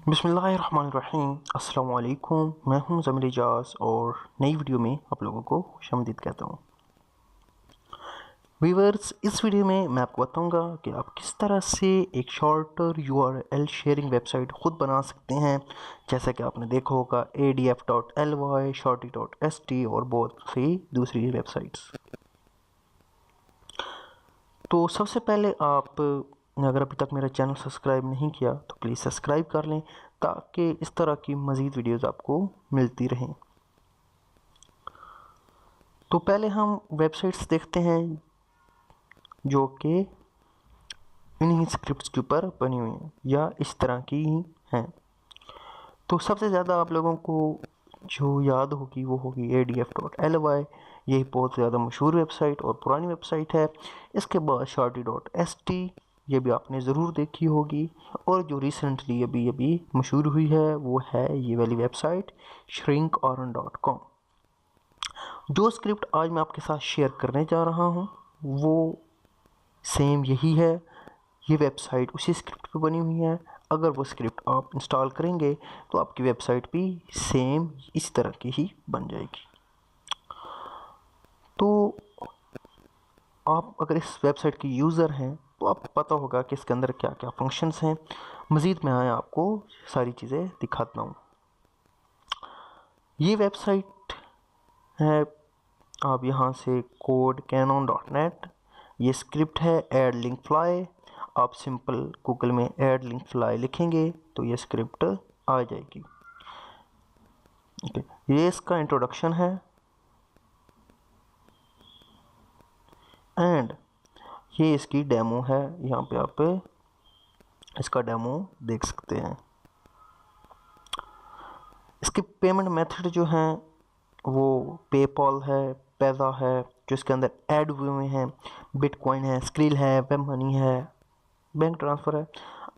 बिस्मिल्लाहिर्रहमानिर्रहीम। अस्सलाम वालेकुम। मैं हूं ज़मीर इजाज़ और नई वीडियो में आप लोगों को खुशामदीद कहता हूं। व्यूअर्स, इस वीडियो में मैं आपको बताऊंगा कि आप किस तरह से एक शॉर्टर URL शेयरिंग वेबसाइट ख़ुद बना सकते हैं, जैसा कि आपने देखा होगा adf.ly, shorty.st और बहुत सी दूसरी वेबसाइट्स। तो सबसे पहले आप अगर अभी तक मेरा चैनल सब्सक्राइब नहीं किया तो प्लीज़ सब्सक्राइब कर लें ताकि इस तरह की मज़ीद वीडियोज़ आपको मिलती रहें। तो पहले हम वेबसाइट्स देखते हैं जो कि इन्हीं स्क्रिप्ट्स के ऊपर बनी हुई हैं या इस तरह की ही हैं। तो सबसे ज़्यादा आप लोगों को जो याद होगी वो होगी adf.ly। यही बहुत ज़्यादा मशहूर वेबसाइट और पुरानी वेबसाइट है। इसके बाद shorty.st, ये भी आपने ज़रूर देखी होगी। और जो रिसेंटली अभी अभी मशहूर हुई है वो है ये वाली वेबसाइट shrinkorn.com। जो स्क्रिप्ट आज मैं आपके साथ शेयर करने जा रहा हूँ वो सेम यही है। ये वेबसाइट उसी स्क्रिप्ट पे बनी हुई है। अगर वो स्क्रिप्ट आप इंस्टॉल करेंगे तो आपकी वेबसाइट भी सेम इस तरह की ही बन जाएगी। तो आप अगर इस वेबसाइट के यूज़र हैं तो आपको पता होगा कि इसके अंदर क्या क्या फंक्शंस हैं। मज़ीद मैं आपको सारी चीज़ें दिखाता हूँ। ये वेबसाइट है, आप यहाँ से कोड canon.net, ये स्क्रिप्ट है ऐड लिंक फ्लाई। आप सिंपल गूगल में ऐड लिंक फ्लाई लिखेंगे तो ये स्क्रिप्ट आ जाएगी। ये इसका इंट्रोडक्शन है एंड ये इसकी डेमो है। यहाँ पे आप इसका डेमो देख सकते हैं। इसके पेमेंट मेथड जो हैं वो पेपॉल है, पैसा है, जो इसके अंदर ऐड हुए हुए हैं, बिटकॉइन है, स्क्रिल है, वेब मनी है, बैंक ट्रांसफ़र है।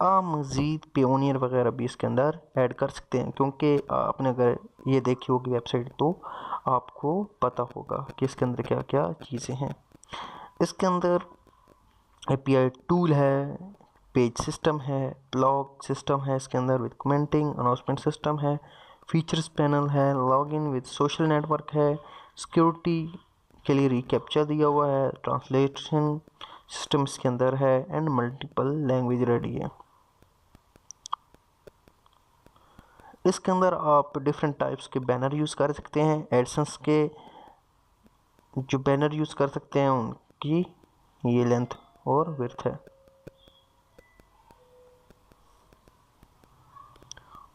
आप मज़ीद पेओनियर वगैरह भी इसके अंदर ऐड कर सकते हैं, क्योंकि आपने अगर ये देखी होगी वेबसाइट तो आपको पता होगा कि इसके अंदर क्या क्या चीज़ें हैं। इसके अंदर API टूल है, पेज सिस्टम है, ब्लॉग सिस्टम है, इसके अंदर विद कमेंटिंग, अनाउंसमेंट सिस्टम है, फीचर्स पैनल है, लॉगिन विद सोशल नेटवर्क है, सिक्योरिटी के लिए रिकैप्चा दिया हुआ है, ट्रांसलेशन सिस्टम इसके अंदर है एंड मल्टीपल लैंग्वेज रेडी है। इसके अंदर आप डिफरेंट टाइप्स के बैनर यूज़ कर सकते हैं। एडसेंस के जो बैनर यूज़ कर सकते हैं उनकी ये लेंथ और विड्थ है।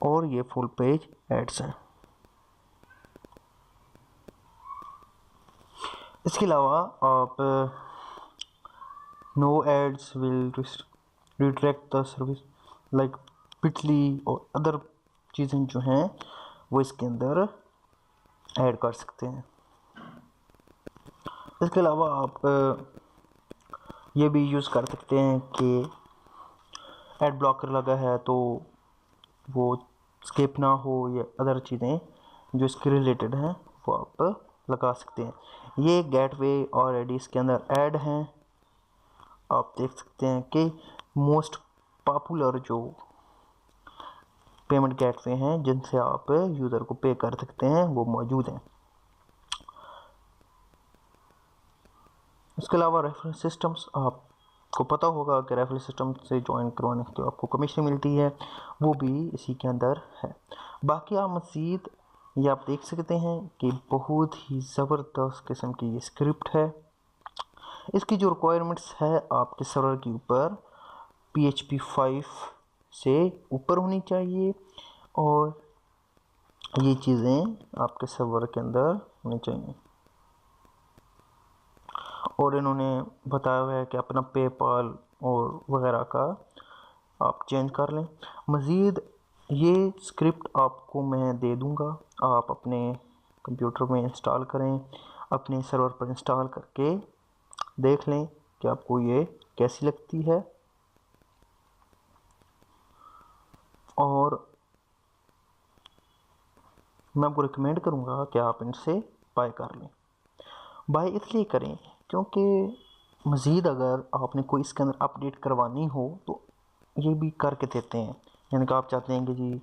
और ये फुल पेज एड्स हैं। इसके अलावा आप no ads will redirect the service like पिटली और अदर चीज़ें जो हैं वो इसके अंदर ऐड कर सकते हैं। इसके अलावा आप ये भी यूज़ कर सकते हैं कि एड ब्लॉकर लगा है तो वो स्किप ना हो या अदर चीज़ें जो इसके रिलेटेड हैं वो आप लगा सकते हैं। ये गेटवे ऑलरेडी इसके अंदर ऐड हैं। आप देख सकते हैं कि मोस्ट पॉपुलर जो पेमेंट गेटवे हैं जिनसे आप यूज़र को पे कर सकते हैं वो मौजूद हैं। इसके अलावा रेफरल सिस्टम्स, आपको पता होगा कि रेफरल सिस्टम से ज्वाइन करवाने की आपको कमीशन मिलती है, वो भी इसी के अंदर है। बाकी आप मज़ीद ये आप देख सकते हैं कि बहुत ही ज़बरदस्त किस्म की ये स्क्रिप्ट है। इसकी जो रिक्वायरमेंट्स है आपके सर्वर के ऊपर PHP 5 से ऊपर होनी चाहिए और ये चीज़ें आपके सर्वर के अंदर होनी चाहिए। और इन्होंने बताया हुआ है कि अपना पेपाल और वगैरह का आप चेंज कर लें। मज़ीद ये स्क्रिप्ट आपको मैं दे दूँगा, आप अपने कंप्यूटर में इंस्टॉल करें, अपने सर्वर पर इंस्टॉल करके देख लें कि आपको ये कैसी लगती है और मैं आपको रिकमेंड करूँगा कि आप इनसे बाय कर लें। बाय इसलिए करें क्योंकि मज़ीद अगर आपने कोई इसके अंदर अपडेट करवानी हो तो ये भी करके देते हैं। यानी कि आप चाहते हैं कि जी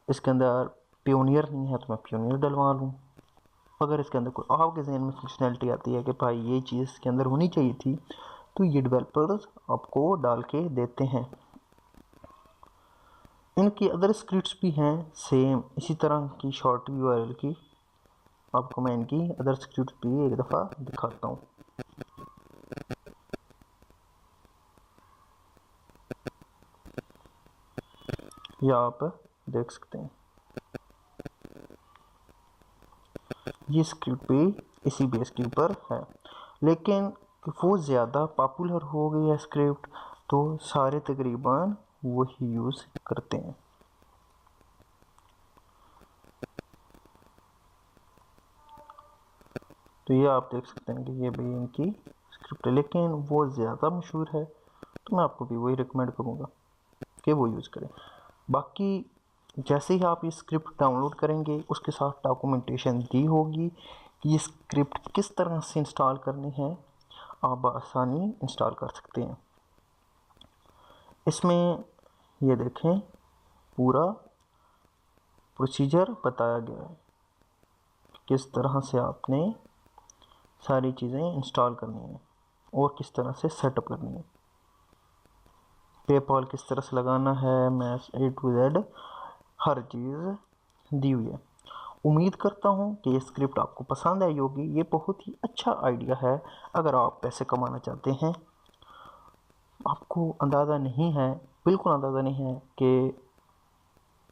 इसके अंदर पियोनियर नहीं है तो मैं पियोनियर डलवा लूँ। अगर इसके अंदर कोई आपके जहन में फंक्शनैलिटी आती है कि भाई ये चीज़ इसके अंदर होनी चाहिए थी, तो ये डेवलपर्स आपको डाल के देते हैं। इनकी अदर स्क्रिप्ट्स भी हैं सेम इसी तरह की शॉर्ट यूआरएल की। आपको मैं इनकी अदर स्क्रिप्ट भी एक दफ़ा दिखाता हूँ। यह आप देख सकते हैं, ये स्क्रिप्ट भी इसी बेस के ऊपर है, लेकिन वो ज़्यादा पॉपुलर हो गई है स्क्रिप्ट, तो सारे तकरीबन वही यूज़ करते हैं। तो ये आप देख सकते हैं कि ये भी इनकी स्क्रिप्ट है, लेकिन वो ज़्यादा मशहूर है, तो मैं आपको भी वही रिकमेंड करूँगा कि वो यूज़ करें। बाकी जैसे ही आप ये स्क्रिप्ट डाउनलोड करेंगे, उसके साथ डॉक्यूमेंटेशन दी होगी कि ये स्क्रिप्ट किस तरह से इंस्टॉल करनी है, आप आसानी इंस्टॉल कर सकते हैं। इसमें ये देखें पूरा प्रोसीजर बताया गया है, किस तरह से आपने सारी चीज़ें इंस्टॉल करनी है और किस तरह से सेटअप करनी है, पेपॉल किस तरह से लगाना है, मैच A to Z हर चीज़ दी हुई है। उम्मीद करता हूँ कि ये स्क्रिप्ट आपको पसंद आई होगी। ये बहुत ही अच्छा आइडिया है अगर आप पैसे कमाना चाहते हैं। आपको अंदाज़ा नहीं है, बिल्कुल अंदाज़ा नहीं है कि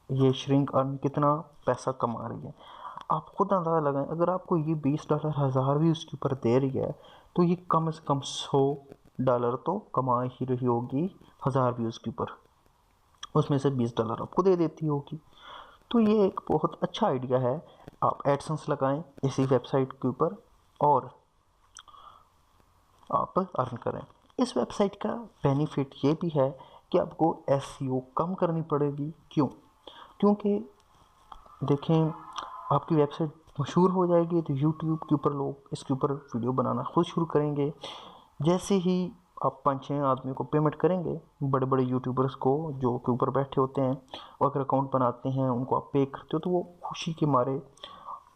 ये श्रिंक अर्न कितना पैसा कमा रही है। आप खुद अंदाज़ा लगाएं, अगर आपको ये $20 1000 भी उसके ऊपर दे रही है, तो ये कम से कम $100 तो कमा ही रही होगी 1000 व्यूज़ के ऊपर, उसमें से $20 आपको दे देती होगी। तो ये एक बहुत अच्छा आइडिया है। आप एडसेंस लगाएं इसी वेबसाइट के ऊपर और आप अर्न करें। इस वेबसाइट का बेनिफिट ये भी है कि आपको एसईओ कम करनी पड़ेगी। क्यों? क्योंकि देखें, आपकी वेबसाइट मशहूर हो जाएगी तो यूट्यूब के ऊपर लोग इसके ऊपर वीडियो बनाना खुद शुरू करेंगे। जैसे ही आप 5-6 आदमियों को पेमेंट करेंगे, बड़े बड़े यूट्यूबर्स को जो के ऊपर बैठे होते हैं और अगर अकाउंट बनाते हैं उनको आप पे करते हो, तो वो खुशी के मारे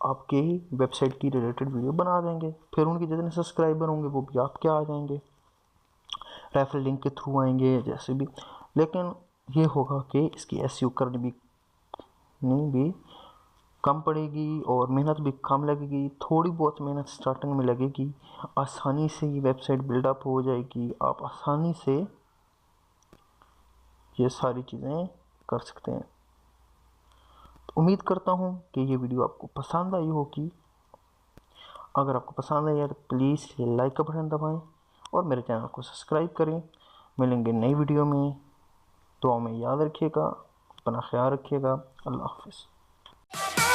आपके ही वेबसाइट की रिलेटेड वीडियो बना देंगे। फिर उनके जितने सब्सक्राइबर होंगे वो भी आपके आ जाएंगे, रेफरल लिंक के थ्रू आएंगे जैसे भी। लेकिन ये होगा कि इसकी एसईओ करनी भी कम पड़ेगी और मेहनत भी कम लगेगी। थोड़ी बहुत मेहनत स्टार्टिंग में लगेगी, आसानी से ये वेबसाइट बिल्डअप हो जाएगी। आप आसानी से ये सारी चीज़ें कर सकते हैं। तो उम्मीद करता हूँ कि ये वीडियो आपको पसंद आई होगी। अगर आपको पसंद आई है तो प्लीज़ लाइक का बटन दबाएं और मेरे चैनल को सब्सक्राइब करें। मिलेंगे नई वीडियो में, दुआ में याद रखिएगा, अपना ख्याल रखिएगा। अल्लाह हाफ़िज़।